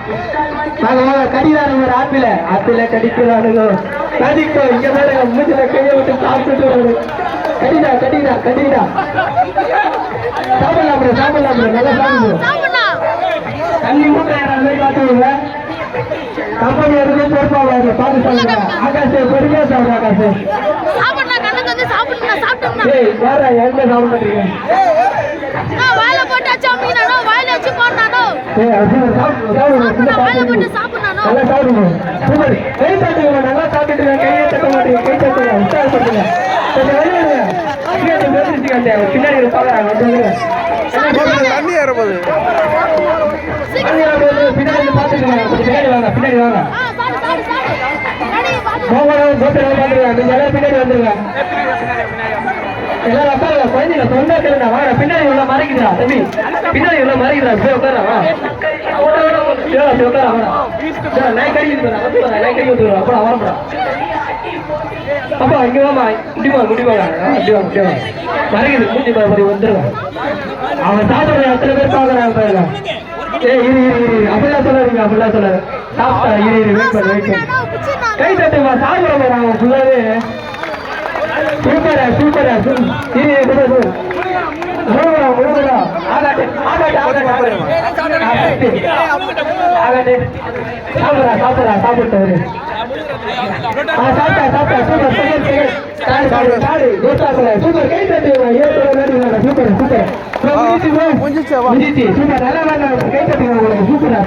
வாங்க வாங்க கடிதானுங்க ஒரு ஆப்பிள கடிக்கிறானுங்க கடிக்கோ இங்க பாருங்க மூஞ்சில கையை விட்டு சாப்பிட்டுட்டு வருது கடிதா சாப்பிடலாம் நல்லா சாப்பிடுவோம் தண்ணி மூட்டை பார்த்துருங்க கம்பெனி எதுவும் பொறுப்பாங்க பார்த்து சாப்பிடுங்க ஆகாசே பொறுமையா சாப்பிடுங்க ஆகாசே வேற என்ன சாப்பிடுறீங்க நல்லா சாப்பிட்டு கையை தட்ட மாட்டீங்க கை தட்டுங்க உற்சாகப்படுத்துங்க பின்னாடி இருப்பாங்க பின்னாடி பாத்துக்கோங்க பின்னாடி வாங்க பின்னாடி வந்துருங்க எல்லாரும் அப்பா குழந்தைங்க சொன்னா கேளுங்க வாங்க பின்னாடி உள்ள மறைக்குதா தம்பி பின்னாடி உள்ள மறைக்குதா போய் உட்கார அப்பா இங்க வாமா முடிவாங்க மறைக்குது மூஞ்சி வந்துருங்க அவன் சாப்பிடுற எத்தனை பேர் பாக்குறாங்க பாருங்க அப்படிலாம் சொல்லாதீங்க சாப்பிட்டா வெயிட் கை தட்டுமா சாப்பிட போறாங்க ஃபுல்லாவே சூப்பரா சாப்பிட்டு சூப்பர் கை தட்டுமா சூப்பர் நல்லா கை தட்டுங்க சூப்பரா